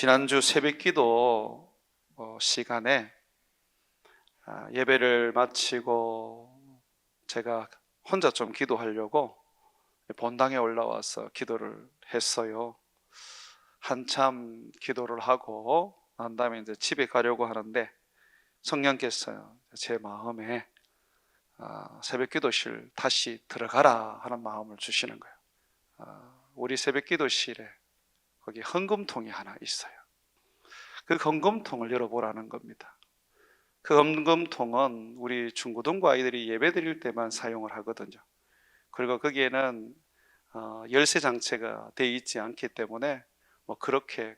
지난주 새벽기도 시간에 예배를 마치고 제가 혼자 좀 기도하려고 본당에 올라와서 기도를 했어요. 한참 기도를 하고 난 다음에 이제 집에 가려고 하는데 성령께서 제 마음에 새벽기도실 다시 들어가라 하는 마음을 주시는 거예요. 우리 새벽기도실에 거기 헌금통이 하나 있어요. 그 헌금통을 열어보라는 겁니다. 그 헌금통은 우리 중고등부 아이들이 예배 드릴 때만 사용을 하거든요. 그리고 거기에는 열쇠 장치가 되어 있지 않기 때문에 그렇게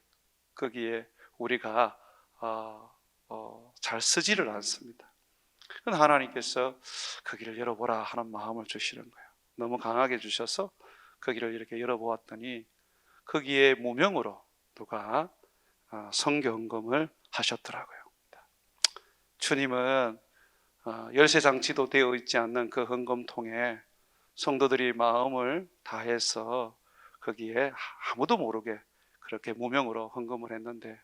거기에 우리가 잘 쓰지를 않습니다. 그런데 하나님께서 거기를 열어보라 하는 마음을 주시는 거예요. 너무 강하게 주셔서 거기를 이렇게 열어보았더니 거기에 무명으로 누가 성경금을 하셨더라고요. 주님은 열쇠 장치도 되어 있지 않는 그 헌금통에 성도들이 마음을 다해서 거기에 아무도 모르게 그렇게 무명으로 헌금을 했는데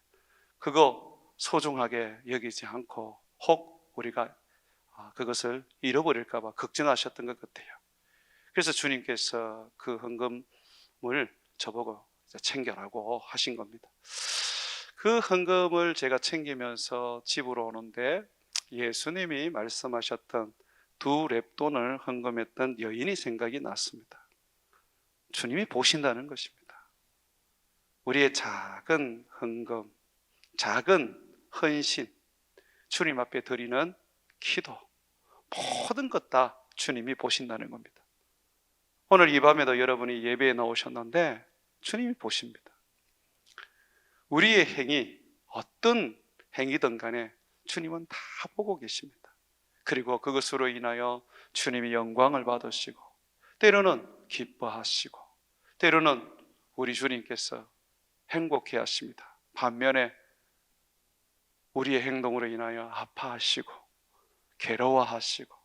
그거 소중하게 여기지 않고 혹 우리가 그것을 잃어버릴까 봐 걱정하셨던 것 같아요. 그래서 주님께서 그 헌금을 저보고 챙겨라고 하신 겁니다. 그 헌금을 제가 챙기면서 집으로 오는데 예수님이 말씀하셨던 2렙돈을 헌금했던 여인이 생각이 났습니다. 주님이 보신다는 것입니다. 우리의 작은 헌금, 작은 헌신, 주님 앞에 드리는 기도, 모든 것 다 주님이 보신다는 겁니다. 오늘 이 밤에도 여러분이 예배에 나오셨는데 주님이 보십니다. 우리의 행위, 어떤 행위든 간에 주님은 다 보고 계십니다. 그리고 그것으로 인하여 주님이 영광을 받으시고 때로는 기뻐하시고 때로는 우리 주님께서 행복해 하십니다. 반면에 우리의 행동으로 인하여 아파하시고 괴로워하시고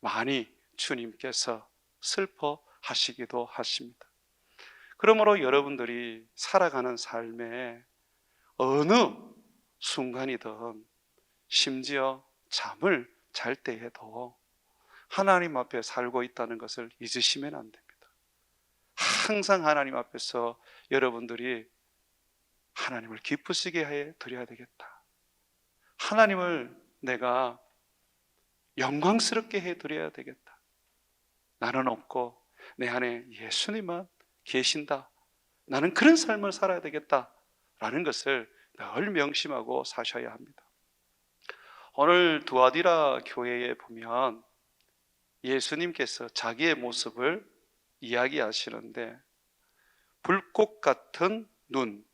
많이 주님께서 슬퍼하시기도 하십니다. 그러므로 여러분들이 살아가는 삶에 어느 순간이든 심지어 잠을 잘 때에도 하나님 앞에 살고 있다는 것을 잊으시면 안 됩니다. 항상 하나님 앞에서 여러분들이 하나님을 기쁘시게 해 드려야 되겠다. 하나님을 내가 영광스럽게 해 드려야 되겠다. 나는 없고 내 안에 예수님만 계신다. 나는 그런 삶을 살아야 되겠다라는 것을 늘 명심하고 사셔야 합니다. 오늘 두아디라 교회에 보면 예수님께서 자기의 모습을 이야기하시는데 불꽃 같은 눈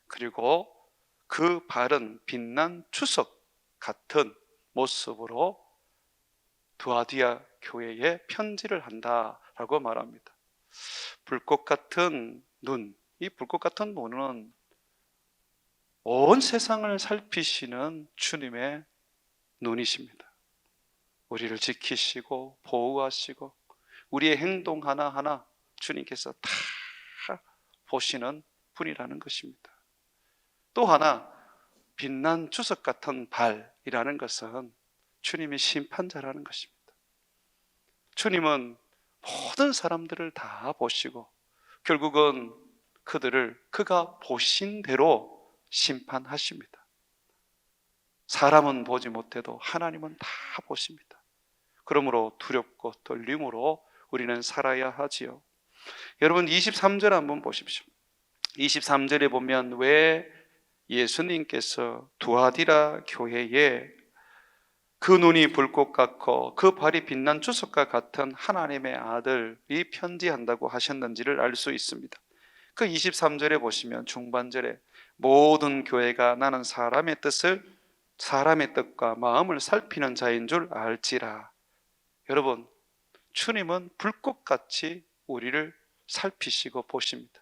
그리고 그 바른 빛난 추석 같은 모습으로 두아디라 교회에 편지를 한다라고 말합니다. 불꽃 같은 눈, 이 불꽃 같은 눈은 온 세상을 살피시는 주님의 눈이십니다. 우리를 지키시고 보호하시고 우리의 행동 하나하나 주님께서 다 보시는 분이라는 것입니다. 또 하나 빛난 주석 같은 발이라는 것은 주님이 심판자라는 것입니다. 주님은 모든 사람들을 다 보시고 결국은 그들을 그가 보신 대로 심판하십니다. 사람은 보지 못해도 하나님은 다 보십니다. 그러므로 두렵고 떨림으로 우리는 살아야 하지요. 여러분 23절 한번 보십시오. 23절에 보면 왜 예수님께서 두아디라 교회에 그 눈이 불꽃 같고 그 발이 빛난 주석과 같은 하나님의 아들이 편지한다고 하셨는지를 알 수 있습니다. 그 23절에 보시면 중반절에 모든 교회가 나는 사람의 뜻과 마음을 살피는 자인 줄 알지라. 여러분, 주님은 불꽃같이 우리를 살피시고 보십니다.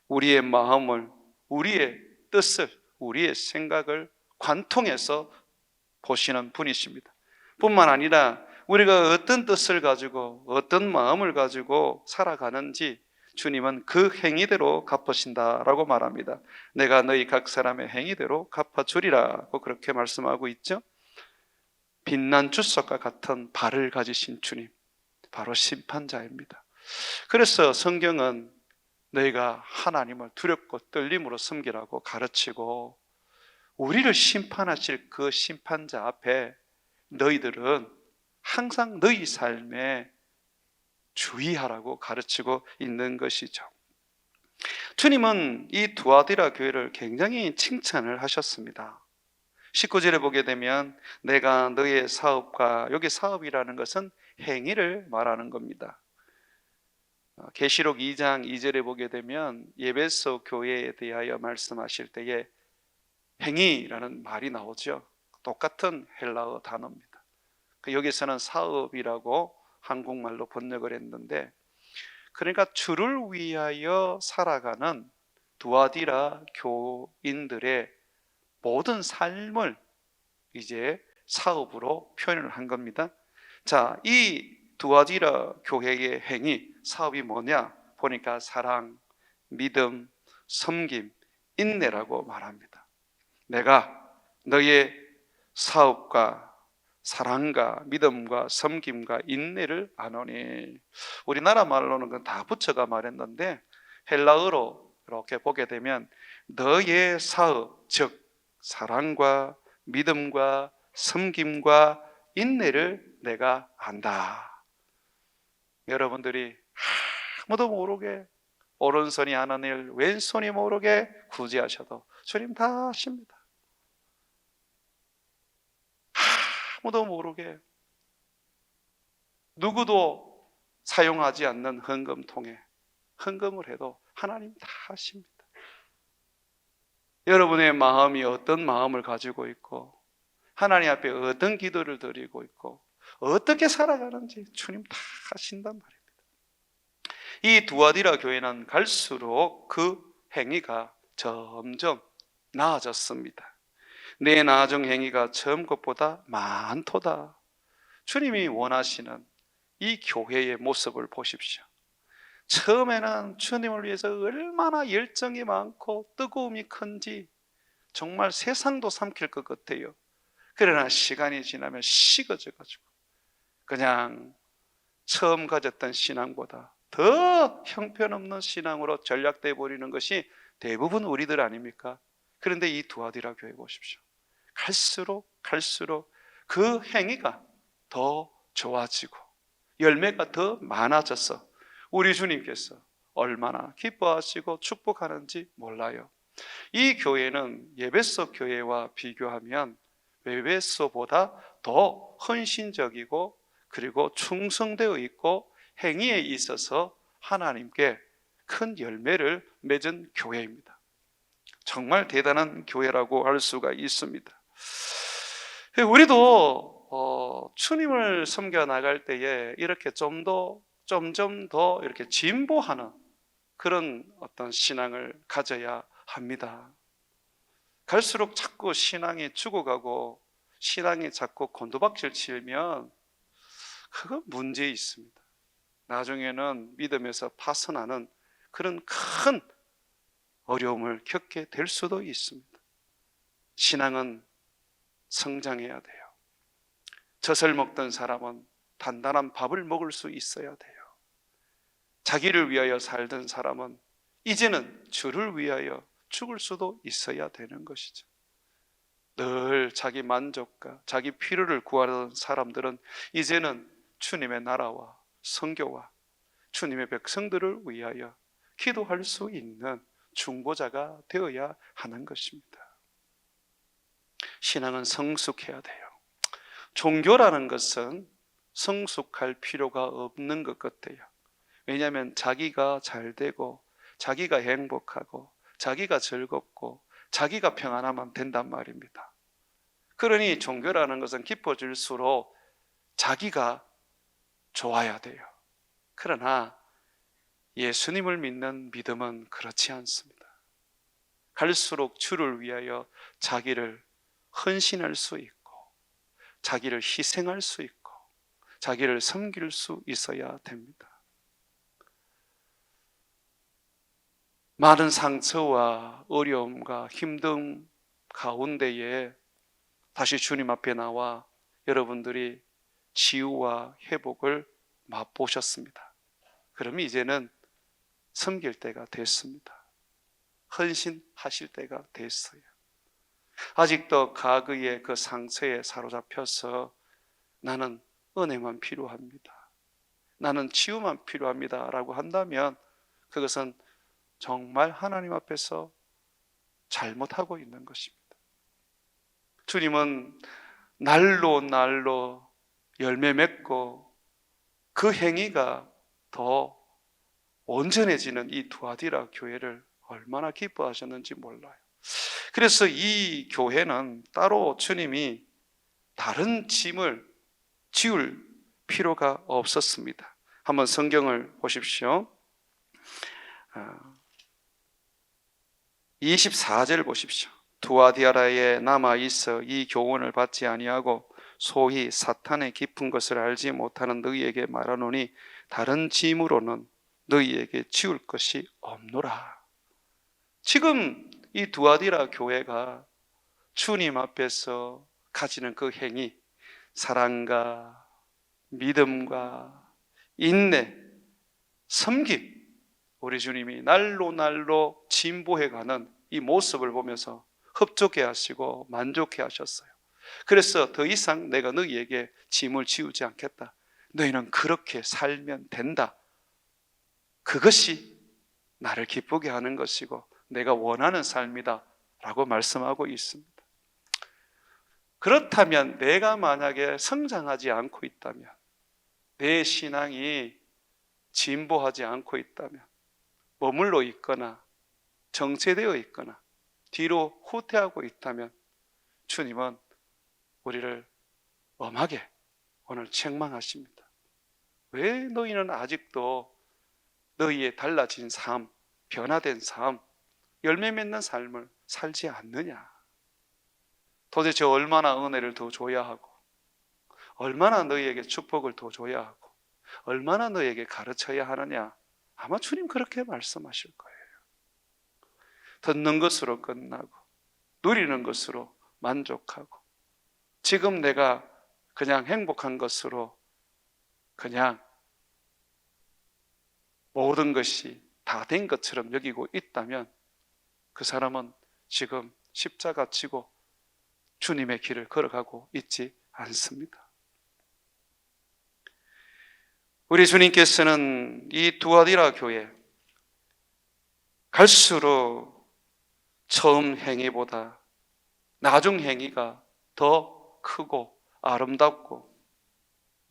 우리의 마음을, 우리의 뜻을, 우리의 생각을 관통해서 보시는 분이십니다. 뿐만 아니라 우리가 어떤 뜻을 가지고 어떤 마음을 가지고 살아가는지 주님은 그 행위대로 갚으신다라고 말합니다. 내가 너희 각 사람의 행위대로 갚아주리라고 그렇게 말씀하고 있죠. 빛난 주석과 같은 발을 가지신 주님, 바로 심판자입니다. 그래서 성경은 너희가 하나님을 두렵고 떨림으로 섬기라고 가르치고, 우리를 심판하실 그 심판자 앞에 너희들은 항상 너희 삶에 주의하라고 가르치고 있는 것이죠. 주님은 이 두아디라 교회를 굉장히 칭찬을 하셨습니다. 19절에 보게 되면 내가 너의 사업과, 여기 사업이라는 것은 행위를 말하는 겁니다. 계시록 2장 2절에 보게 되면 에베소 교회에 대하여 말씀하실 때에 행위라는 말이 나오죠. 똑같은 헬라어 단어입니다. 여기서는 사업이라고 한국말로 번역을 했는데, 그러니까 주를 위하여 살아가는 두아디라 교인들의 모든 삶을 이제 사업으로 표현을 한 겁니다. 자, 이 두아디라 교회의 행위, 사업이 뭐냐 보니까 사랑, 믿음, 섬김, 인내라고 말합니다. 내가 너의 사업과 사랑과 믿음과 섬김과 인내를 아노니. 우리나라 말로는 그건 다 붙여가 말했는데, 헬라어로 이렇게 보게 되면 너의 사업, 즉 사랑과 믿음과 섬김과 인내를 내가 안다. 여러분들이 아무도 모르게 오른손이 하는 일 왼손이 모르게 굳이 하셔도 주님 다 아십니다. 아무도 모르게, 누구도 사용하지 않는 헌금통에 헌금을 해도 하나님 다 아십니다. 여러분의 마음이 어떤 마음을 가지고 있고, 하나님 앞에 어떤 기도를 드리고 있고, 어떻게 살아가는지 주님 다 아신단 말입니다. 이 두아디라 교회는 갈수록 그 행위가 점점 나아졌습니다. 내 나중 행위가 처음 것보다 많도다. 주님이 원하시는 이 교회의 모습을 보십시오. 처음에는 주님을 위해서 얼마나 열정이 많고 뜨거움이 큰지 정말 세상도 삼킬 것 같아요. 그러나 시간이 지나면 식어져가지고 그냥 처음 가졌던 신앙보다 더 형편없는 신앙으로 전락돼 버리는 것이 대부분 우리들 아닙니까? 그런데 이 두아디라 교회 보십시오. 갈수록 그 행위가 더 좋아지고 열매가 더 많아져서 우리 주님께서 얼마나 기뻐하시고 축복하는지 몰라요. 이 교회는 에베소 교회와 비교하면 에베소보다 더 헌신적이고, 그리고 충성되어 있고, 행위에 있어서 하나님께 큰 열매를 맺은 교회입니다. 정말 대단한 교회라고 할 수가 있습니다. 우리도 주님을 섬겨 나갈 때에 이렇게 점점 더 이렇게 진보하는 그런 어떤 신앙을 가져야 합니다. 갈수록 자꾸 신앙이 죽어가고 신앙이 자꾸 곤두박질 치면 그건 문제 있습니다. 나중에는 믿음에서 파선하는 그런 큰 어려움을 겪게 될 수도 있습니다. 신앙은 성장해야 돼요. 젖을 먹던 사람은 단단한 밥을 먹을 수 있어야 돼요. 자기를 위하여 살던 사람은 이제는 주를 위하여 죽을 수도 있어야 되는 것이죠. 늘 자기 만족과 자기 필요를 구하던 사람들은 이제는 주님의 나라와 선교와 주님의 백성들을 위하여 기도할 수 있는 중보자가 되어야 하는 것입니다. 신앙은 성숙해야 돼요. 종교라는 것은 성숙할 필요가 없는 것 같아요. 왜냐하면 자기가 잘 되고 자기가 행복하고 자기가 즐겁고 자기가 평안하면 된단 말입니다. 그러니 종교라는 것은 깊어질수록 자기가 좋아야 돼요. 그러나 예수님을 믿는 믿음은 그렇지 않습니다. 갈수록 주를 위하여 자기를 헌신할 수 있고 자기를 희생할 수 있고 자기를 섬길 수 있어야 됩니다. 많은 상처와 어려움과 힘듦 가운데에 다시 주님 앞에 나와 여러분들이 치유와 회복을 맛보셨습니다. 그러면 이제는 섬길 때가 됐습니다. 헌신하실 때가 됐어요. 아직도 과거의 그 상처에 사로잡혀서 나는 은혜만 필요합니다, 나는 치유만 필요합니다 라고 한다면 그것은 정말 하나님 앞에서 잘못하고 있는 것입니다. 주님은 날로 날로 열매 맺고 그 행위가 더 온전해지는 이 두아디라 교회를 얼마나 기뻐하셨는지 몰라요. 그래서 이 교회는 따로 주님이 다른 짐을 지울 필요가 없었습니다. 한번 성경을 보십시오. 24절 보십시오. 두아디아라에 남아 있어 이 교훈을 받지 아니하고 소위 사탄의 깊은 것을 알지 못하는 너희에게 말하노니 다른 짐으로는 너희에게 지울 것이 없노라. 지금 이 두아디라 교회가 주님 앞에서 가지는 그 행위, 사랑과 믿음과 인내, 섬김, 우리 주님이 날로 날로 진보해가는 이 모습을 보면서 흡족해 하시고 만족해 하셨어요. 그래서 더 이상 내가 너희에게 짐을 지우지 않겠다, 너희는 그렇게 살면 된다, 그것이 나를 기쁘게 하는 것이고 내가 원하는 삶이다 라고 말씀하고 있습니다. 그렇다면 내가 만약에 성장하지 않고 있다면, 내 신앙이 진보하지 않고 있다면, 머물러 있거나 정체되어 있거나 뒤로 후퇴하고 있다면 주님은 우리를 엄하게 오늘 책망하십니다. 왜 너희는 아직도 너희의 달라진 삶, 변화된 삶, 열매 맺는 삶을 살지 않느냐? 도대체 얼마나 은혜를 더 줘야 하고, 얼마나 너희에게 축복을 더 줘야 하고, 얼마나 너희에게 가르쳐야 하느냐? 아마 주님 그렇게 말씀하실 거예요. 듣는 것으로 끝나고 누리는 것으로 만족하고 지금 내가 그냥 행복한 것으로 그냥 모든 것이 다 된 것처럼 여기고 있다면 그 사람은 지금 십자가 지고 주님의 길을 걸어가고 있지 않습니다. 우리 주님께서는 이 두아디라 교회 갈수록 처음 행위보다 나중 행위가 더 크고 아름답고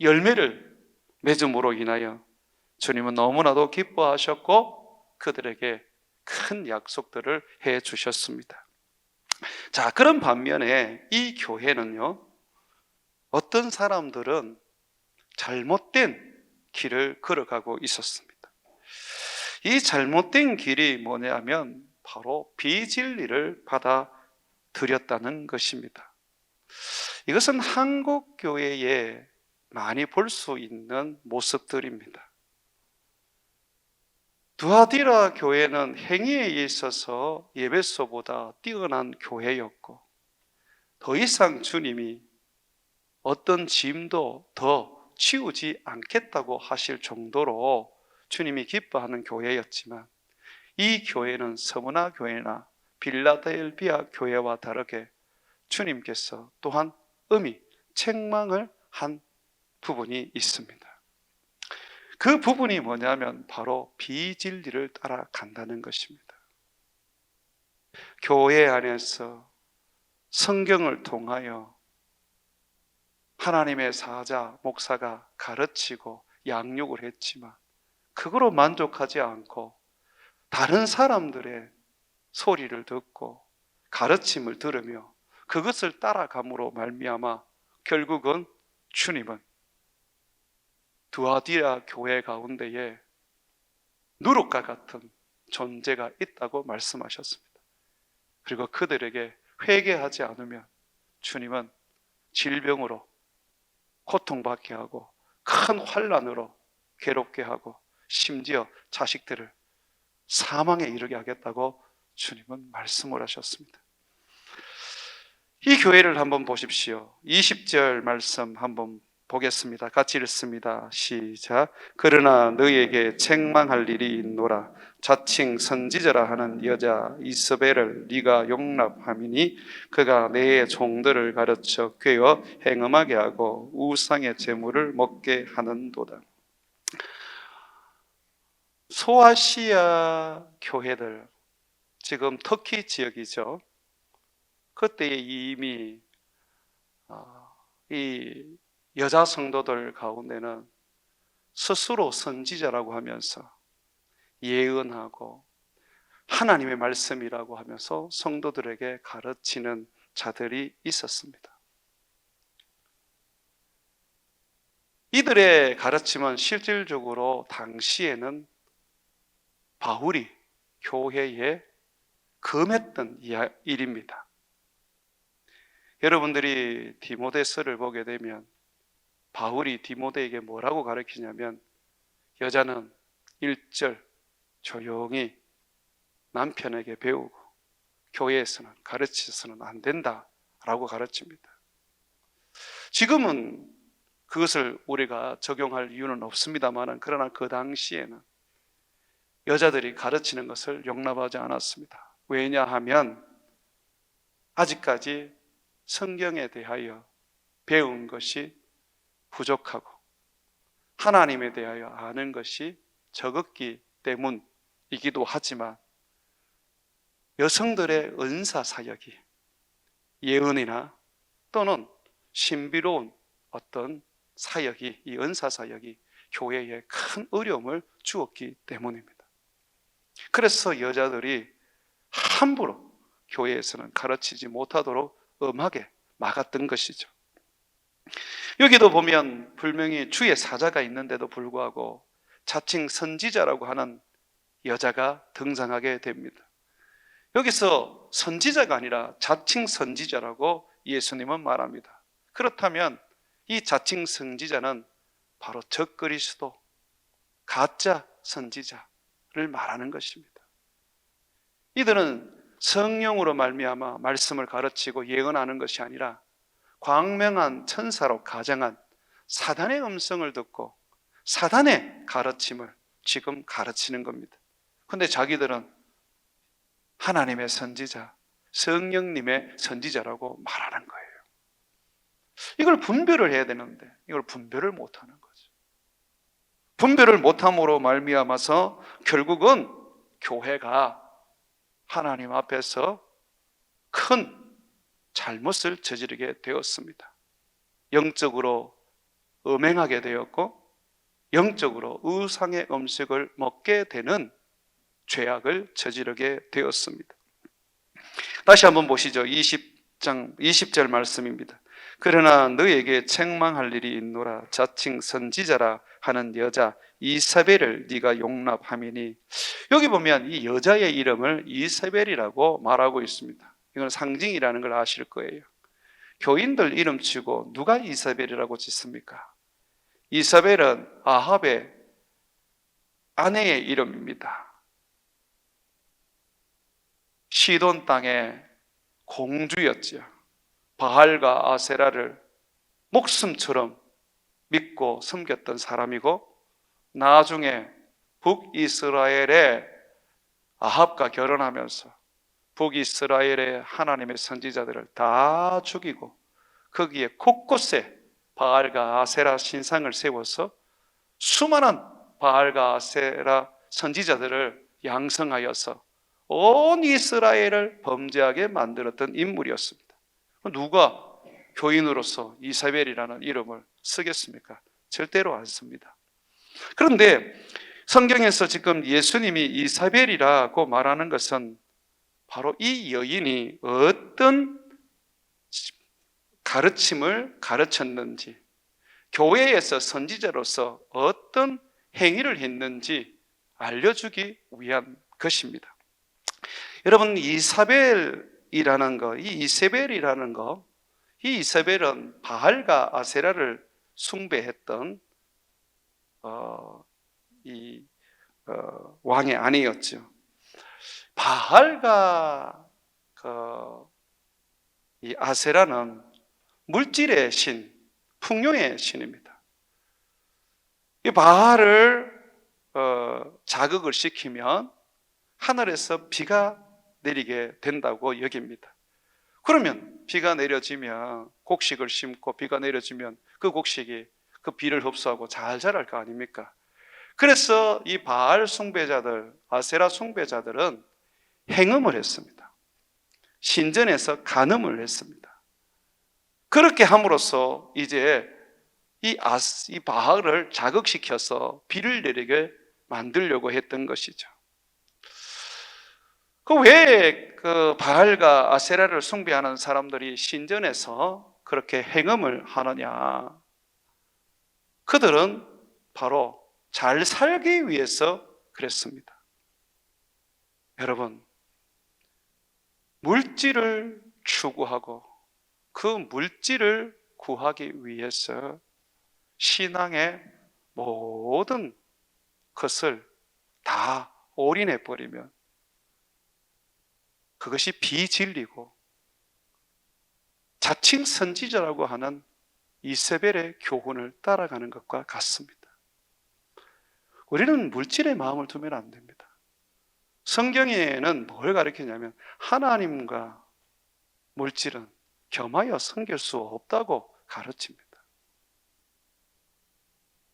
열매를 맺음으로 인하여 주님은 너무나도 기뻐하셨고 그들에게 큰 약속들을 해 주셨습니다. 자, 그런 반면에 이 교회는요, 어떤 사람들은 잘못된 길을 걸어가고 있었습니다. 이 잘못된 길이 뭐냐면 바로 비진리를 받아들였다는 것입니다. 이것은 한국 교회에 많이 볼 수 있는 모습들입니다. 두아디라 교회는 행위에 있어서 에베소보다 뛰어난 교회였고 더 이상 주님이 어떤 짐도 더 치우지 않겠다고 하실 정도로 주님이 기뻐하는 교회였지만 이 교회는 서머나 교회나 빌라델비아 교회와 다르게 주님께서 또한 책망을 한 부분이 있습니다. 그 부분이 뭐냐면 바로 비진리를 따라간다는 것입니다. 교회 안에서 성경을 통하여 하나님의 사자, 목사가 가르치고 양육을 했지만 그거로 만족하지 않고 다른 사람들의 소리를 듣고 가르침을 들으며 그것을 따라감으로 말미암아 결국은 주님은 두아디라 교회 가운데에 누룩과 같은 존재가 있다고 말씀하셨습니다. 그리고 그들에게 회개하지 않으면 주님은 질병으로 고통받게 하고 큰 환난으로 괴롭게 하고 심지어 자식들을 사망에 이르게 하겠다고 주님은 말씀을 하셨습니다. 이 교회를 한번 보십시오. 20절 말씀 한번 보겠습니다. 같이 읽습니다. 시작. 그러나 너희에게 책망할 일이 있노라. 자칭 선지자라 하는 여자 이스벨을 네가 용납함이니 그가 내 종들을 가르쳐 꿰어 행음하게 하고 우상의 제물을 먹게 하는도다. 소아시아 교회들, 지금 터키 지역이죠. 그때 이미 이 여자 성도들 가운데는 스스로 선지자라고 하면서 예언하고 하나님의 말씀이라고 하면서 성도들에게 가르치는 자들이 있었습니다. 이들의 가르침은 실질적으로 당시에는 바울이 교회에 금했던 일입니다. 여러분들이 디모데서를 보게 되면 바울이 디모데에게 뭐라고 가르치냐면 여자는 1절 조용히 남편에게 배우고 교회에서는 가르쳐서는 안 된다라고 가르칩니다. 지금은 그것을 우리가 적용할 이유는 없습니다만 그러나 그 당시에는 여자들이 가르치는 것을 용납하지 않았습니다. 왜냐하면 아직까지 성경에 대하여 배운 것이 부족하고 하나님에 대하여 아는 것이 적었기 때문이기도 하지만 여성들의 은사 사역이 예언이나 또는 신비로운 어떤 사역이, 이 은사 사역이 교회에 큰 어려움을 주었기 때문입니다. 그래서 여자들이 함부로 교회에서는 가르치지 못하도록 엄하게 막았던 것이죠. 여기도 보면 분명히 주의 사자가 있는데도 불구하고 자칭 선지자라고 하는 여자가 등장하게 됩니다. 여기서 선지자가 아니라 자칭 선지자라고 예수님은 말합니다. 그렇다면 이 자칭 선지자는 바로 적그리스도, 가짜 선지자를 말하는 것입니다. 이들은 성령으로 말미암아 말씀을 가르치고 예언하는 것이 아니라 광명한 천사로 가장한 사단의 음성을 듣고 사단의 가르침을 지금 가르치는 겁니다. 그런데 자기들은 하나님의 선지자, 성령님의 선지자라고 말하는 거예요. 이걸 분별을 해야 되는데 이걸 분별을 못하는 거죠. 분별을 못함으로 말미암아서 결국은 교회가 하나님 앞에서 큰 잘못을 저지르게 되었습니다. 영적으로 음행하게 되었고 영적으로 우상의 음식을 먹게 되는 죄악을 저지르게 되었습니다. 다시 한번 보시죠. 20절 말씀입니다. 그러나 너에게 책망할 일이 있노라. 자칭 선지자라 하는 여자 이사벨을 네가 용납함이니. 여기 보면 이 여자의 이름을 이사벨이라고 말하고 있습니다. 이건 상징이라는 걸 아실 거예요. 교인들 이름 치고 누가 이사벨이라고 짓습니까? 이사벨은 아합의 아내의 이름입니다. 시돈 땅의 공주였죠. 바알과 아세라를 목숨처럼 믿고 섬겼던 사람이고 나중에 북이스라엘의 아합과 결혼하면서 북이스라엘의 하나님의 선지자들을 다 죽이고 거기에 곳곳에 바알과 아세라 신상을 세워서 수많은 바알과 아세라 선지자들을 양성하여서 온 이스라엘을 범죄하게 만들었던 인물이었습니다. 누가 교인으로서 이사벨이라는 이름을 쓰겠습니까? 절대로 안 씁니다. 그런데 성경에서 지금 예수님이 이사벨이라고 말하는 것은 바로 이 여인이 어떤 가르침을 가르쳤는지, 교회에서 선지자로서 어떤 행위를 했는지 알려주기 위한 것입니다. 여러분, 이사벨이라는 거, 이 이세벨이라는 거, 이 이세벨은 바알과 아세라를 숭배했던 왕의 아내였죠. 바알과 이 아세라는 물질의 신, 풍요의 신입니다. 이 바알을 자극을 시키면 하늘에서 비가 내리게 된다고 여깁니다. 그러면 비가 내려지면 곡식을 심고 비가 내려지면 그 곡식이 그 비를 흡수하고 잘 자랄 거 아닙니까? 그래서 이 바알 숭배자들, 아세라 숭배자들은 행음을 했습니다. 신전에서 간음을 했습니다. 그렇게 함으로써 이제 이 바알을 자극시켜서 비를 내리게 만들려고 했던 것이죠. 왜 바알과 아세라를 숭배하는 사람들이 신전에서 그렇게 행음을 하느냐? 그들은 바로 잘 살기 위해서 그랬습니다. 여러분, 물질을 추구하고 그 물질을 구하기 위해서 신앙의 모든 것을 다 올인해 버리면 그것이 비진리고 자칭 선지자라고 하는 이세벨의 교훈을 따라가는 것과 같습니다. 우리는 물질의 마음을 두면 안 됩니다. 성경에는 뭘 가르치냐면 하나님과 물질은 겸하여 섬길 수 없다고 가르칩니다.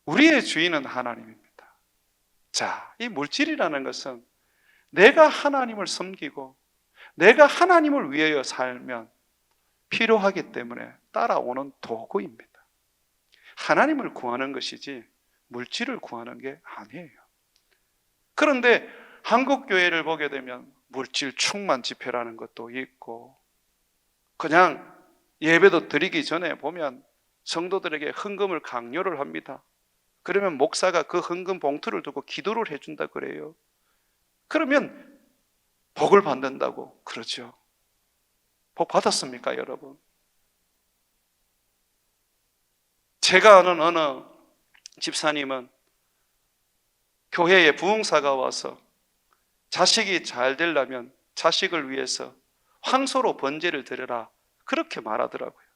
우리의 주인은 하나님입니다. 자, 이 물질이라는 것은 내가 하나님을 섬기고 내가 하나님을 위하여 살면 필요하기 때문에 따라오는 도구입니다. 하나님을 구하는 것이지 물질을 구하는 게 아니에요. 그런데 한국 교회를 보게 되면 물질 충만 집회라는 것도 있고, 그냥 예배도 드리기 전에 보면 성도들에게 헌금을 강요를 합니다. 그러면 목사가 그 헌금 봉투를 두고 기도를 해준다 그래요. 그러면 복을 받는다고 그러죠. 복 받았습니까, 여러분? 제가 아는 어느 집사님은 교회에 부흥사가 와서 자식이 잘 되려면 자식을 위해서 황소로 번제를 드려라, 그렇게 말하더라고요.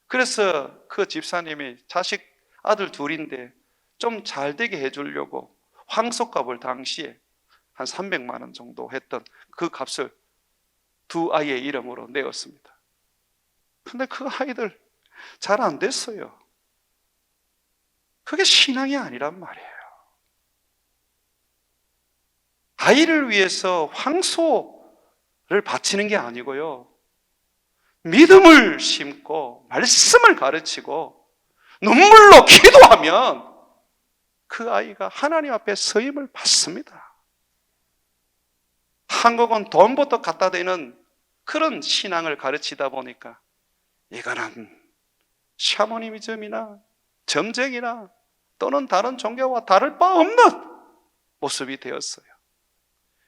그래서 그 집사님이 자식 아들 둘인데 좀 잘 되게 해주려고 황소값을 당시에 한 300만 원 정도 했던 그 값을 두 아이의 이름으로 내었습니다. 근데 그 아이들 잘 안 됐어요. 그게 신앙이 아니란 말이에요. 아이를 위해서 황소를 바치는 게 아니고요, 믿음을 심고 말씀을 가르치고 눈물로 기도하면 그 아이가 하나님 앞에 서임을 받습니다. 한국은 돈부터 갖다 대는 그런 신앙을 가르치다 보니까 이거는 샤머니즘이나 점쟁이나 또는 다른 종교와 다를 바 없는 모습이 되었어요.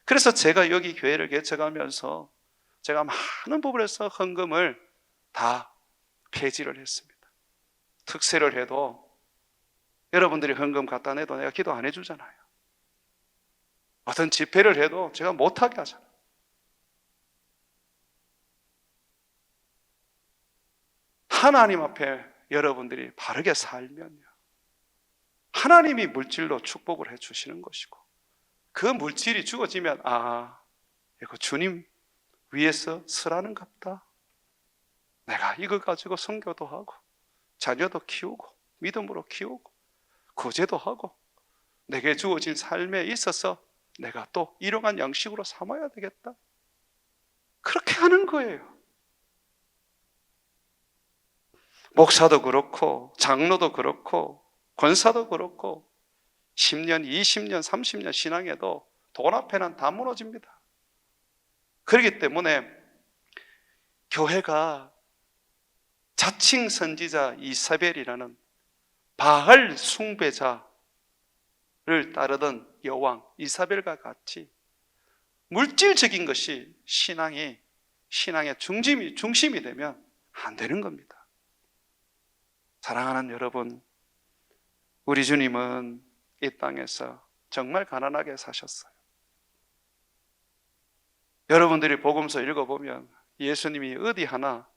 그래서 제가 여기 교회를 개척하면서 제가 많은 부분에서 헌금을 다 폐지를 했습니다. 특세를 해도 여러분들이 헌금 갖다 내도 내가 기도 안 해주잖아요. 어떤 집회를 해도 제가 못하게 하잖아요. 하나님 앞에 여러분들이 바르게 살면요, 하나님이 물질로 축복을 해주시는 것이고, 그 물질이 주어지면 이거 주님 위해서 쓰라는갑다. 내가 이거 가지고 선교도 하고 자녀도 키우고 믿음으로 키우고 구제도 하고 내게 주어진 삶에 있어서 내가 또 일용한 양식으로 삼아야 되겠다. 그렇게 하는 거예요. 목사도 그렇고 장로도 그렇고 권사도 그렇고 10년, 20년, 30년 신앙에도 돈 앞에는 다 무너집니다. 그렇기 때문에 교회가 자칭 선지자 이사벨이라는 바알 숭배자를 따르던 여왕 이사벨과 같이 물질적인 것이 신앙의 중심이 되면 안 되는 겁니다. 사랑하는 여러분, 우리 주님은 이 땅에서 정말 가난하게 사셨어요. 여러분들이 복음서 읽어보면 예수님이 어디 하나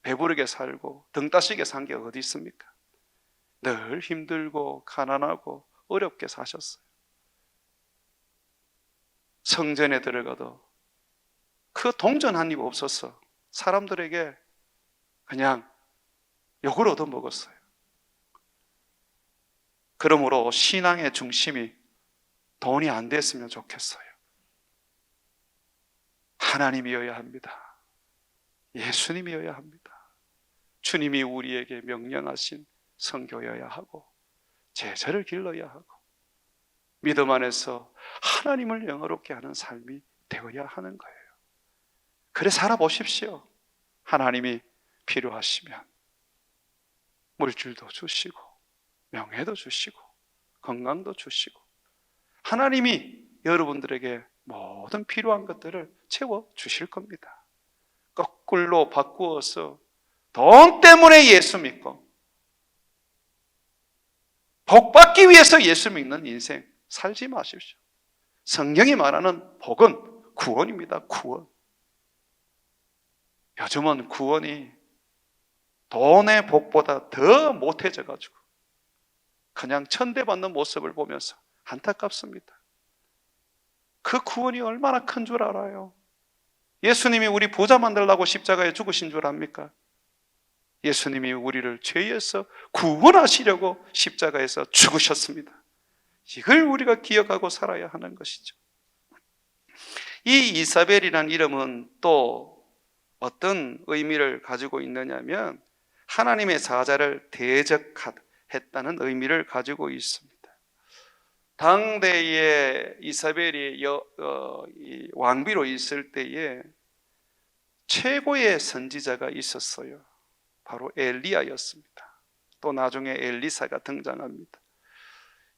배부르게 살고 등 따시게 산 게 어디 있습니까? 늘 힘들고 가난하고 어렵게 사셨어요. 성전에 들어가도 그 동전 한 입 없었어. 사람들에게 그냥 욕을 얻어먹었어요. 그러므로 신앙의 중심이 돈이 안 됐으면 좋겠어요. 하나님이어야 합니다. 예수님이어야 합니다. 주님이 우리에게 명령하신 선교여야 하고 제자를 길러야 하고 믿음 안에서 하나님을 영화롭게 하는 삶이 되어야 하는 거예요. 그래 살아보십시오. 하나님이 필요하시면 물질도 주시고 명예도 주시고 건강도 주시고 하나님이 여러분들에게 모든 필요한 것들을 채워주실 겁니다. 거꾸로 바꾸어서 돈 때문에 예수 믿고 복 받기 위해서 예수 믿는 인생 살지 마십시오. 성경이 말하는 복은 구원입니다. 구원. 요즘은 구원이 돈의 복보다 더 못해져 가지고 그냥 천대받는 모습을 보면서 안타깝습니다. 그 구원이 얼마나 큰 줄 알아요? 예수님이 우리 부자 만들려고 십자가에 죽으신 줄 압니까? 예수님이 우리를 죄에서 구원하시려고 십자가에서 죽으셨습니다. 이걸 우리가 기억하고 살아야 하는 것이죠. 이 이사벨이라는 이름은 또 어떤 의미를 가지고 있느냐면 하나님의 사자를 대적했다는 의미를 가지고 있습니다. 당대에 이사벨이 왕비로 있을 때에 최고의 선지자가 있었어요. 바로 엘리야였습니다. 또 나중에 엘리사가 등장합니다.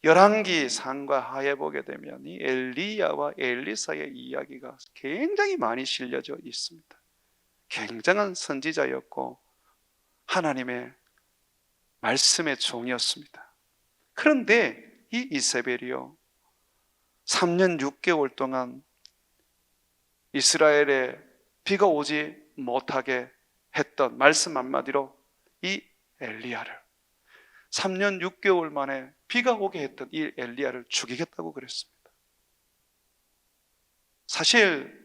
열왕기 상과 하에 보게 되면 이 엘리야와 엘리사의 이야기가 굉장히 많이 실려져 있습니다. 굉장한 선지자였고 하나님의 말씀의 종이었습니다. 그런데 이 이세벨이요 3년 6개월 동안 이스라엘에 비가 오지 못하게 했던 말씀 한마디로 이 엘리야를 3년 6개월 만에 비가 오게 했던 이 엘리야를 죽이겠다고 그랬습니다. 사실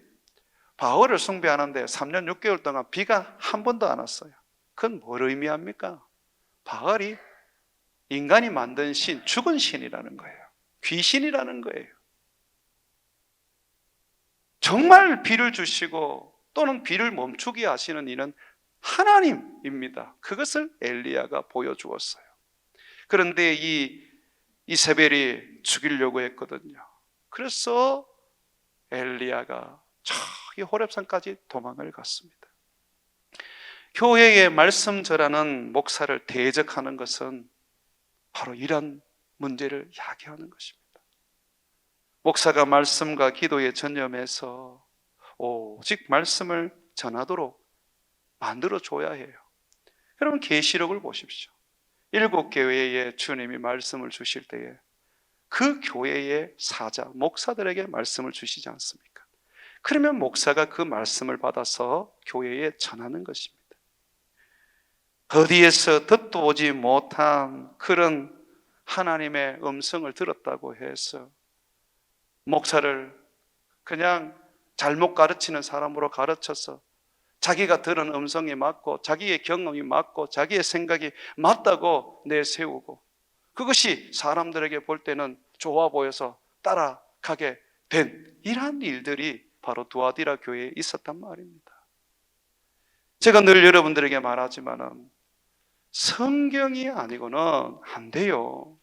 바알을 숭배하는데 3년 6개월 동안 비가 한 번도 안 왔어요. 그건 뭘 의미합니까? 바알이 인간이 만든 신, 죽은 신이라는 거예요. 귀신이라는 거예요. 정말 비를 주시고 또는 비를 멈추게 하시는 이는 하나님입니다. 그것을 엘리야가 보여주었어요. 그런데 이 이세벨이 죽이려고 했거든요. 그래서 엘리야가 저기 호렙산까지 도망을 갔습니다. 교회의 말씀 전하는 목사를 대적하는 것은 바로 이런 문제를 야기하는 것입니다. 목사가 말씀과 기도에 전념해서 오직 말씀을 전하도록 만들어줘야 해요. 여러분 계시록을 보십시오. 7교회에 주님이 말씀을 주실 때에 그 교회의 사자, 목사들에게 말씀을 주시지 않습니까? 그러면 목사가 그 말씀을 받아서 교회에 전하는 것입니다. 어디에서 듣도 보지 못한 그런 하나님의 음성을 들었다고 해서 목사를 그냥 잘못 가르치는 사람으로 가르쳐서 자기가 들은 음성이 맞고 자기의 경험이 맞고 자기의 생각이 맞다고 내세우고 그것이 사람들에게 볼 때는 좋아 보여서 따라가게 된 이러한 일들이 바로 두아디라 교회에 있었단 말입니다. 제가 늘 여러분들에게 말하지만은 성경이 아니고는 안 돼요.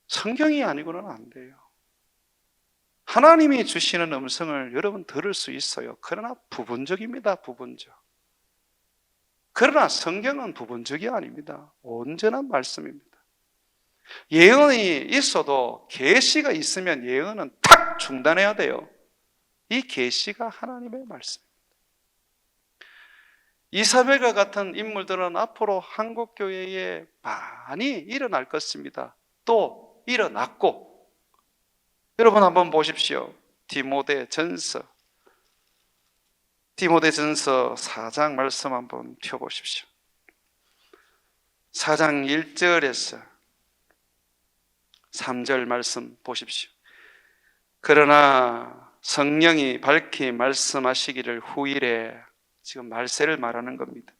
성경이 아니고는 안 돼요. 하나님이 주시는 음성을 여러분 들을 수 있어요. 그러나 부분적입니다. 부분적. 그러나 성경은 부분적이 아닙니다. 온전한 말씀입니다. 예언이 있어도 계시가 있으면 예언은 탁 중단해야 돼요. 이 계시가 하나님의 말씀입니다. 이사벨과 같은 인물들은 앞으로 한국 교회에 많이 일어날 것입니다. 또 일어났고 여러분 한번 보십시오. 디모데전서 4장 말씀 한번 펴보십시오. 4장 1절에서 3절 말씀 보십시오. 그러나 성령이 밝히 말씀하시기를 후일에, 지금 말세를 말하는 겁니다.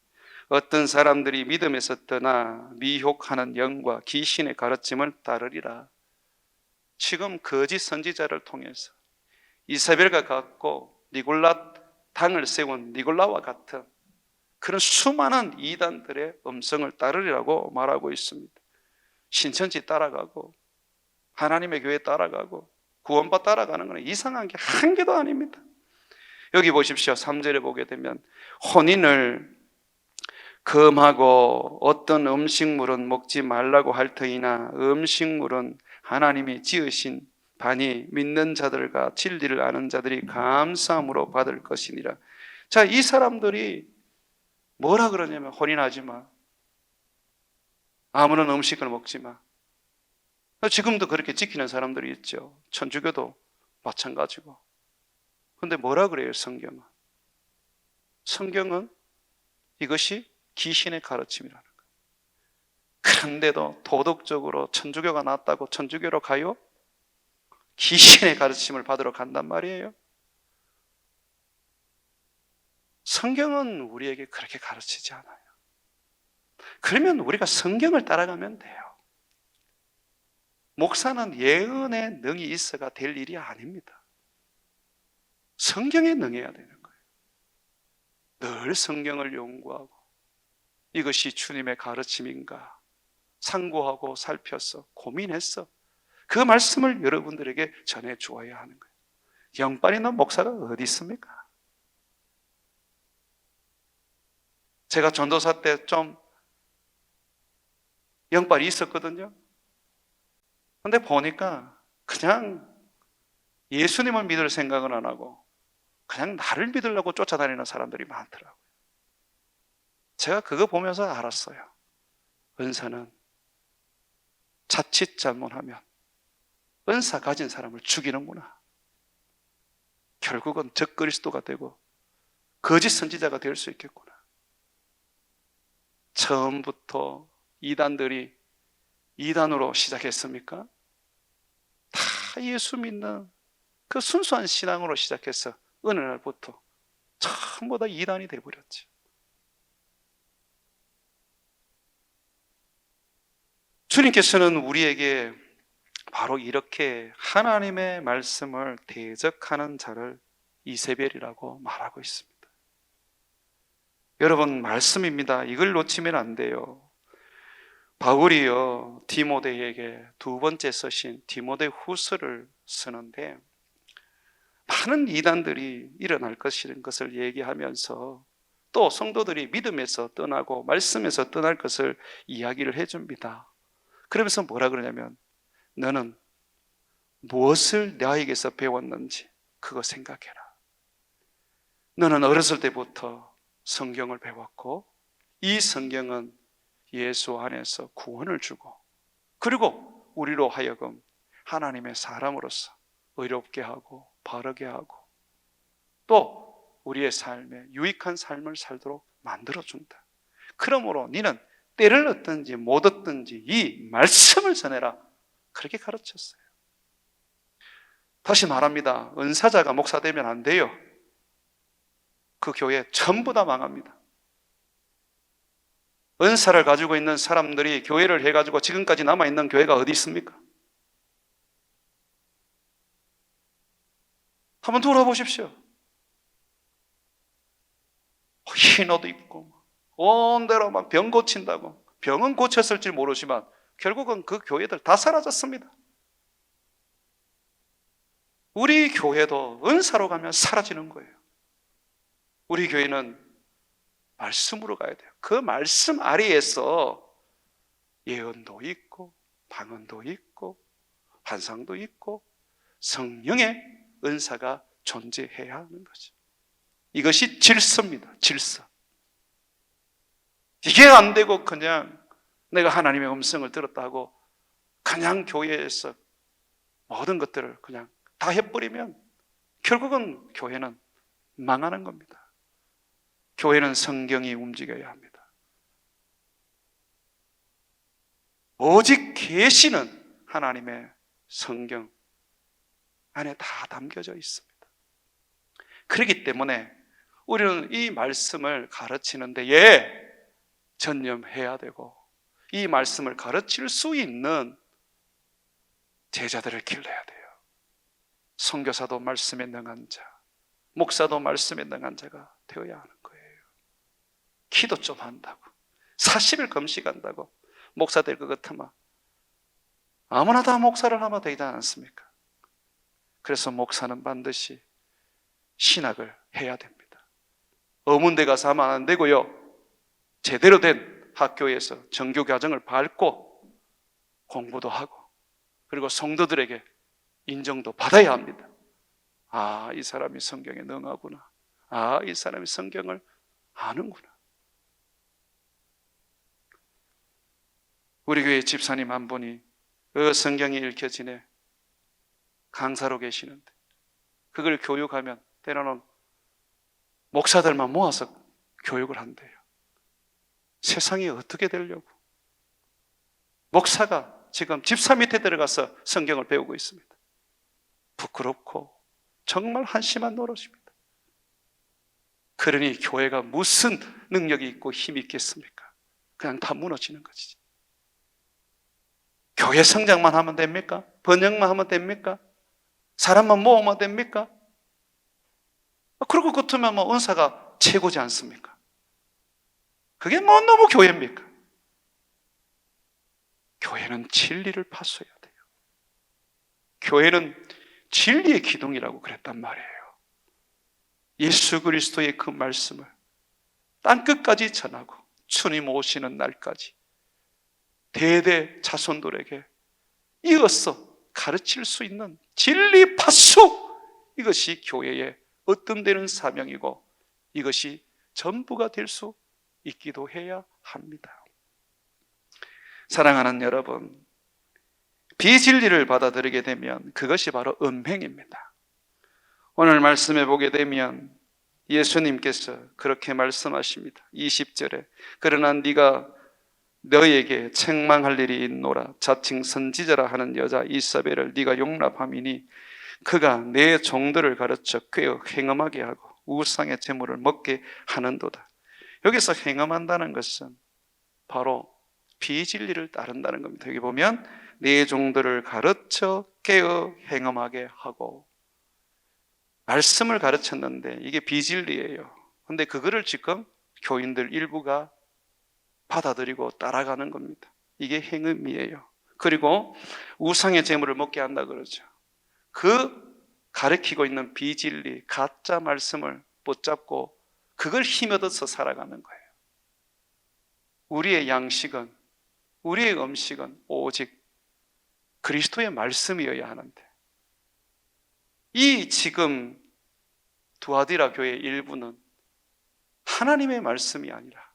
어떤 사람들이 믿음에서 떠나 미혹하는 영과 귀신의 가르침을 따르리라. 지금 거짓 선지자를 통해서 이사벨과 같고 니골라 당을 세운 니골라와 같은 그런 수많은 이단들의 음성을 따르리라고 말하고 있습니다. 신천지 따라가고 하나님의 교회 따라가고 구원받 따라가는 것은 이상한 게 한 개도 아닙니다. 여기 보십시오. 3절에 보게 되면 혼인을 금하고 어떤 음식물은 먹지 말라고 할 터이나 음식물은 하나님이 지으신 바니 믿는 자들과 진리를 아는 자들이 감사함으로 받을 것이니라. 자, 이 사람들이 뭐라 그러냐면 혼인하지 마, 아무런 음식을 먹지 마. 지금도 그렇게 지키는 사람들이 있죠. 천주교도 마찬가지고. 그런데 뭐라 그래요? 성경은 이것이 귀신의 가르침이라는 거예요. 그런데도 도덕적으로 천주교가 낫다고 천주교로 가요? 귀신의 가르침을 받으러 간단 말이에요. 성경은 우리에게 그렇게 가르치지 않아요. 그러면 우리가 성경을 따라가면 돼요. 목사는 예언에 능이 있어가 될 일이 아닙니다. 성경에 능해야 되는 거예요. 늘 성경을 연구하고 이것이 주님의 가르침인가 상고하고 살펴서 고민해서 그 말씀을 여러분들에게 전해 주어야 하는 거예요. 영빨 있는 목사가 어디 있습니까? 제가 전도사 때 좀 영빨이 있었거든요. 근데 보니까 그냥 예수님을 믿을 생각은 안 하고 그냥 나를 믿으려고 쫓아다니는 사람들이 많더라고요. 제가 그거 보면서 알았어요. 은사는 자칫 잘못하면 은사 가진 사람을 죽이는구나. 결국은 적그리스도가 되고 거짓 선지자가 될 수 있겠구나. 처음부터 이단들이 이단으로 시작했습니까? 다 예수 믿는 그 순수한 신앙으로 시작해서 어느 날부터 전부 다 이단이 되어버렸죠. 주님께서는 우리에게 바로 이렇게 하나님의 말씀을 대적하는 자를 이세벨이라고 말하고 있습니다. 여러분, 말씀입니다. 이걸 놓치면 안 돼요. 바울이요, 디모데에게 두 번째 서신 디모데 후서를 쓰는데 많은 이단들이 일어날 것이라는 것을 얘기하면서 또 성도들이 믿음에서 떠나고 말씀에서 떠날 것을 이야기를 해줍니다. 그러면서 뭐라 그러냐면 너는 무엇을 나에게서 배웠는지 그거 생각해라. 너는 어렸을 때부터 성경을 배웠고 이 성경은 예수 안에서 구원을 주고 그리고 우리로 하여금 하나님의 사람으로서 의롭게 하고 바르게 하고 또 우리의 삶에 유익한 삶을 살도록 만들어준다. 그러므로 너는 때를 얻든지 못 얻든지 이 말씀을 전해라. 그렇게 가르쳤어요. 다시 말합니다. 은사자가 목사 되면 안 돼요. 그 교회 전부 다 망합니다. 은사를 가지고 있는 사람들이 교회를 해가지고 지금까지 남아있는 교회가 어디 있습니까? 한번 돌아보십시오. 흰 옷 입고 온 대로 막 병 고친다고. 병은 고쳤을지 모르지만 결국은 그 교회들 다 사라졌습니다. 우리 교회도 은사로 가면 사라지는 거예요. 우리 교회는 말씀으로 가야 돼요. 그 말씀 아래에서 예언도 있고 방언도 있고 환상도 있고 성령의 은사가 존재해야 하는 거죠. 이것이 질서입니다. 질서. 이게 안 되고 그냥 내가 하나님의 음성을 들었다고 그냥 교회에서 모든 것들을 그냥 다 해버리면 결국은 교회는 망하는 겁니다. 교회는 성경이 움직여야 합니다. 오직 계시는 하나님의 성경 안에 다 담겨져 있습니다. 그렇기 때문에 우리는 이 말씀을 가르치는 데에 전념해야 되고, 이 말씀을 가르칠 수 있는 제자들을 길러야 돼요. 선교사도 말씀에 능한 자, 목사도 말씀에 능한 자가 되어야 하는 거예요. 기도 좀 한다고, 40일 금식한다고 목사 될 것 같으면 아무나 다 목사를 하면 되지 않습니까? 그래서 목사는 반드시 신학을 해야 됩니다. 어문대 가서 하면 안 되고요, 제대로 된 학교에서 정규 과정을 밟고 공부도 하고, 그리고 성도들에게 인정도 받아야 합니다. 아, 이 사람이 성경에 능하구나. 아, 이 사람이 성경을 아는구나. 우리 교회 집사님 한 분이 성경이 읽혀지네 강사로 계시는데, 그걸 교육하면 때로는 목사들만 모아서 교육을 한대요. 세상이 어떻게 되려고. 목사가 지금 집사 밑에 들어가서 성경을 배우고 있습니다. 부끄럽고 정말 한심한 노릇입니다. 그러니 교회가 무슨 능력이 있고 힘이 있겠습니까? 그냥 다 무너지는 거지. 교회 성장만 하면 됩니까? 번영만 하면 됩니까? 사람만 모으면 됩니까? 그러고 같으면 은사가 최고지 않습니까? 그게 너무 교회입니까? 교회는 진리를 파수해야 돼요. 교회는 진리의 기둥이라고 그랬단 말이에요. 예수 그리스도의 그 말씀을 땅끝까지 전하고 주님 오시는 날까지 대대 자손들에게 이어서 가르칠 수 있는 진리 파수, 이것이 교회의 어뜸되는 사명이고 이것이 전부가 될 수 있기도 해야 합니다. 사랑하는 여러분, 비진리를 받아들이게 되면 그것이 바로 음행입니다. 오늘 말씀해 보게 되면 예수님께서 그렇게 말씀하십니다. 20절에 그러나 네가 너에게 책망할 일이 있노라. 자칭 선지자라 하는 여자 이사벨을 네가 용납함이니 그가 내 종들을 가르쳐 꾀어 행음하게 하고 우상의 제물을 먹게 하는도다. 여기서 행음한다는 것은 바로 비진리를 따른다는 겁니다. 여기 보면 내 종들을 가르쳐 꾀어 행음하게 하고, 말씀을 가르쳤는데 이게 비진리예요. 근데 그거를 지금 교인들 일부가 받아들이고 따라가는 겁니다. 이게 행음이에요. 그리고 우상의 제물을 먹게 한다 그러죠. 그 가르치고 있는 비진리, 가짜 말씀을 붙잡고 그걸 힘얻어서 살아가는 거예요. 우리의 양식은, 우리의 음식은 오직 그리스도의 말씀이어야 하는데, 이 지금 두아디라 교회 일부는 하나님의 말씀이 아니라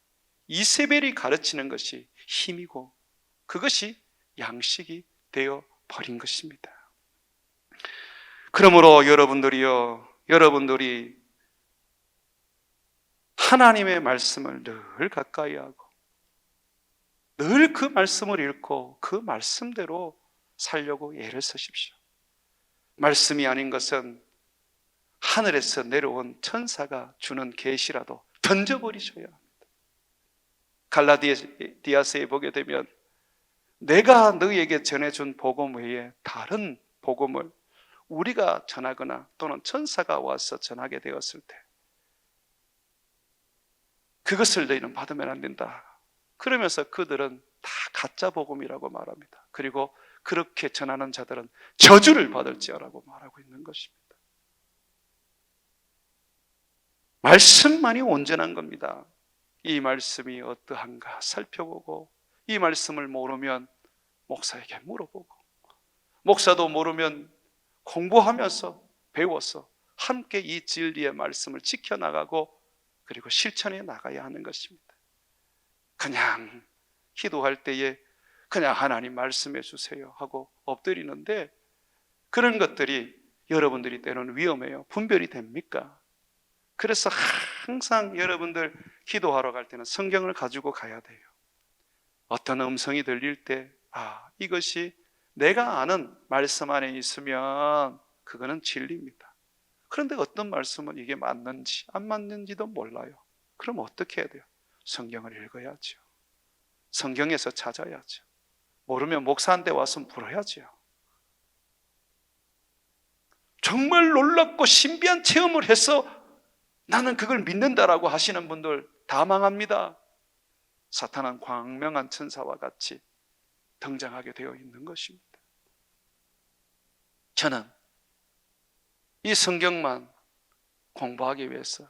이세벨이 가르치는 것이 힘이고 그것이 양식이 되어 버린 것입니다. 그러므로 여러분들이 하나님의 말씀을 늘 가까이 하고 늘 그 말씀을 읽고 그 말씀대로 살려고 애를 쓰십시오. 말씀이 아닌 것은 하늘에서 내려온 천사가 주는 계시라도 던져버리셔야 합니다. 갈라디아서에 보게 되면 내가 너희에게 전해준 복음 외에 다른 복음을 우리가 전하거나 또는 천사가 와서 전하게 되었을 때 그것을 너희는 받으면 안 된다. 그러면서 그들은 다 가짜 복음이라고 말합니다. 그리고 그렇게 전하는 자들은 저주를 받을지어라고 말하고 있는 것입니다. 말씀만이 온전한 겁니다. 이 말씀이 어떠한가 살펴보고, 이 말씀을 모르면 목사에게 물어보고, 목사도 모르면 공부하면서 배워서 함께 이 진리의 말씀을 지켜나가고 그리고 실천해 나가야 하는 것입니다. 그냥 기도할 때에 그냥 하나님 말씀해 주세요 하고 엎드리는데 그런 것들이 여러분들이 때로는 위험해요. 분별이 됩니까? 그래서 항상 여러분들 기도하러 갈 때는 성경을 가지고 가야 돼요. 어떤 음성이 들릴 때, 이것이 내가 아는 말씀 안에 있으면 그거는 진리입니다. 그런데 어떤 말씀은 이게 맞는지 안 맞는지도 몰라요. 그럼 어떻게 해야 돼요? 성경을 읽어야죠. 성경에서 찾아야죠. 모르면 목사한테 와서 물어야죠. 정말 놀랍고 신비한 체험을 해서 나는 그걸 믿는다라고 하시는 분들 다 망합니다. 사탄은 광명한 천사와 같이 등장하게 되어 있는 것입니다. 저는 이 성경만 공부하기 위해서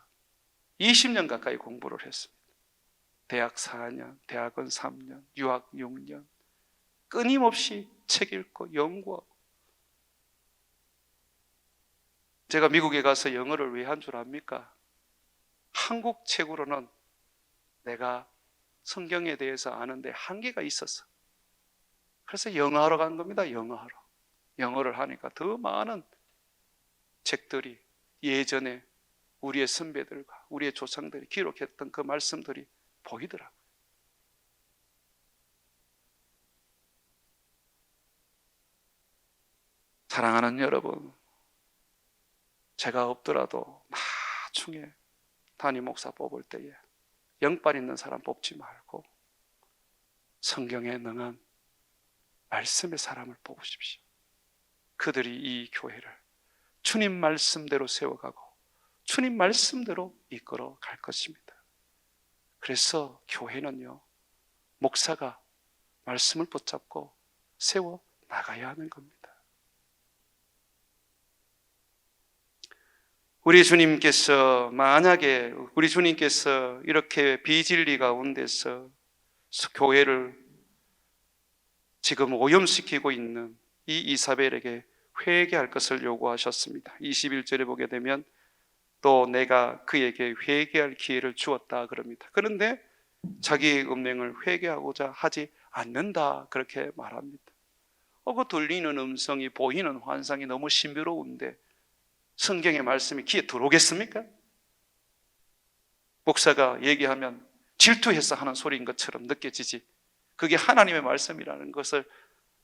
20년 가까이 공부를 했습니다. 대학 4년, 대학원 3년, 유학 6년, 끊임없이 책 읽고 연구하고. 제가 미국에 가서 영어를 왜 한 줄 압니까? 한국 책으로는 내가 성경에 대해서 아는데 한계가 있었어. 그래서 영어하러 간 겁니다. 영어하러. 영어를 하니까 더 많은 책들이 예전에 우리의 선배들과 우리의 조상들이 기록했던 그 말씀들이 보이더라고요. 사랑하는 여러분, 제가 없더라도 나중에 담임 목사 뽑을 때에 영빨 있는 사람 뽑지 말고 성경에 능한 말씀의 사람을 뽑으십시오. 그들이 이 교회를 주님 말씀대로 세워가고 주님 말씀대로 이끌어 갈 것입니다. 그래서 교회는요, 목사가 말씀을 붙잡고 세워 나가야 하는 겁니다. 우리 주님께서 만약에 우리 주님께서 이렇게 비진리 가운데서 교회를 지금 오염시키고 있는 이 이사벨에게 회개할 것을 요구하셨습니다. 21절에 보게 되면 또 내가 그에게 회개할 기회를 주었다 그럽니다. 그런데 자기의 음행을 회개하고자 하지 않는다 그렇게 말합니다. 그 들리는 음성이 보이는 환상이 너무 신비로운데 성경의 말씀이 귀에 들어오겠습니까? 목사가 얘기하면 질투해서 하는 소리인 것처럼 느껴지지 그게 하나님의 말씀이라는 것을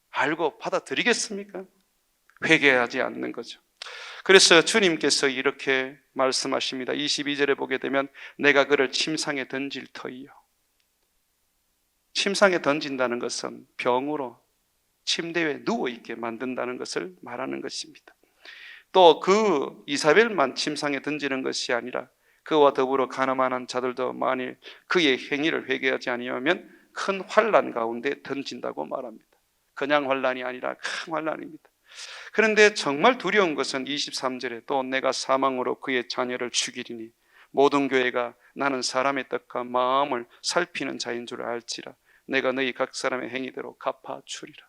알고 받아들이겠습니까? 회개하지 않는 거죠. 그래서 주님께서 이렇게 말씀하십니다. 22절에 보게 되면 내가 그를 침상에 던질 터이요. 침상에 던진다는 것은 병으로 침대 위에 누워있게 만든다는 것을 말하는 것입니다. 또 그 이사벨만 침상에 던지는 것이 아니라 그와 더불어 가늠하는 자들도 만일 그의 행위를 회개하지 아니하면 큰 환난 가운데 던진다고 말합니다. 그냥 환난이 아니라 큰 환난입니다. 그런데 정말 두려운 것은 23절에 또 내가 사망으로 그의 자녀를 죽이리니 모든 교회가 나는 사람의 뜻과 마음을 살피는 자인 줄 알지라 내가 너희 각 사람의 행위대로 갚아주리라.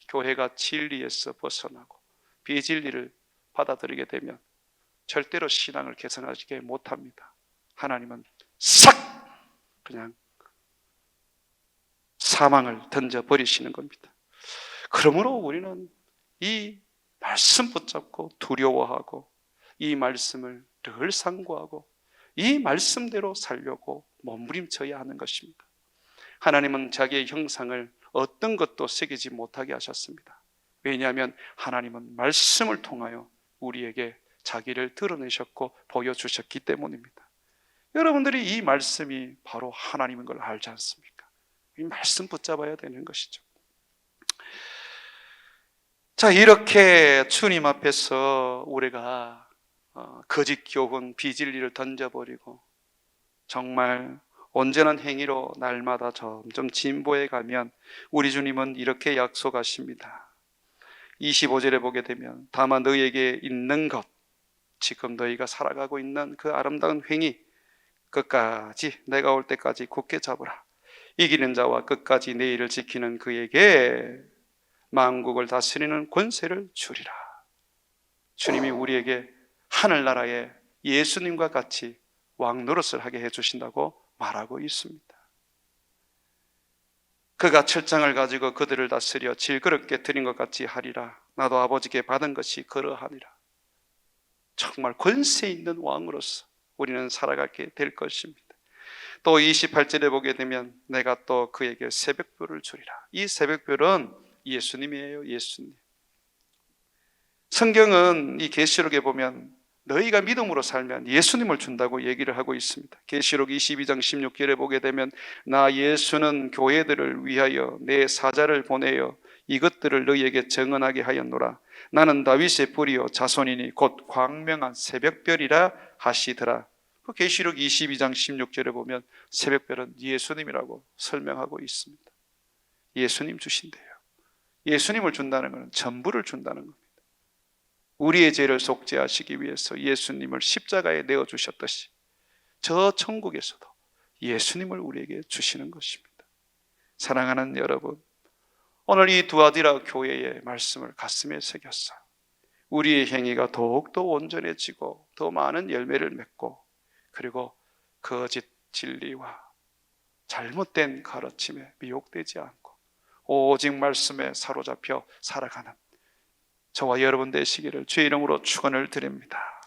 교회가 진리에서 벗어나고 비진리를 받아들이게 되면 절대로 신앙을 개선하지 못합니다. 하나님은 싹 그냥 사망을 던져버리시는 겁니다. 그러므로 우리는 이 말씀 붙잡고 두려워하고 이 말씀을 늘 상고하고 이 말씀대로 살려고 몸부림쳐야 하는 것입니다. 하나님은 자기의 형상을 어떤 것도 새기지 못하게 하셨습니다. 왜냐하면 하나님은 말씀을 통하여 우리에게 자기를 드러내셨고 보여주셨기 때문입니다. 여러분들이 이 말씀이 바로 하나님인 걸 알지 않습니까? 이 말씀 붙잡아야 되는 것이죠. 자, 이렇게 주님 앞에서 우리가 거짓 교훈, 비진리를 던져버리고 정말 온전한 행위로 날마다 점점 진보해 가면 우리 주님은 이렇게 약속하십니다. 25절에 보게 되면 다만 너희에게 있는 것, 지금 너희가 살아가고 있는 그 아름다운 행위 끝까지 내가 올 때까지 굳게 잡으라. 이기는 자와 끝까지 내 일을 지키는 그에게 만국을 다스리는 권세를 주리라. 주님이 우리에게 하늘나라의 예수님과 같이 왕 노릇을 하게 해주신다고 말하고 있습니다. 그가 철장을 가지고 그들을 다스려 질그릇게 드린 것 같이 하리라. 나도 아버지께 받은 것이 그러하니라. 정말 권세 있는 왕으로서 우리는 살아가게 될 것입니다. 또 28절에 보게 되면 내가 또 그에게 새벽별을 주리라. 이 새벽별은 예수님이에요. 예수님. 성경은 이 계시록에 보면 너희가 믿음으로 살면 예수님을 준다고 얘기를 하고 있습니다. 계시록 22장 16절에 보게 되면 나 예수는 교회들을 위하여 내 사자를 보내어 이것들을 너희에게 증언하게 하였노라. 나는 다윗의 뿌리요 자손이니 곧 광명한 새벽별이라 하시더라. 그 계시록 22장 16절에 보면 새벽별은 예수님이라고 설명하고 있습니다. 예수님 주신대요. 예수님을 준다는 것은 전부를 준다는 겁니다. 우리의 죄를 속죄하시기 위해서 예수님을 십자가에 내어주셨듯이 저 천국에서도 예수님을 우리에게 주시는 것입니다. 사랑하는 여러분, 오늘 이 두아디라 교회의 말씀을 가슴에 새겼어요. 우리의 행위가 더욱더 온전해지고 더 많은 열매를 맺고, 그리고 거짓 진리와 잘못된 가르침에 미혹되지 않고 오직 말씀에 사로잡혀 살아가는 저와 여러분 되시기를 주의 이름으로 축원을 드립니다.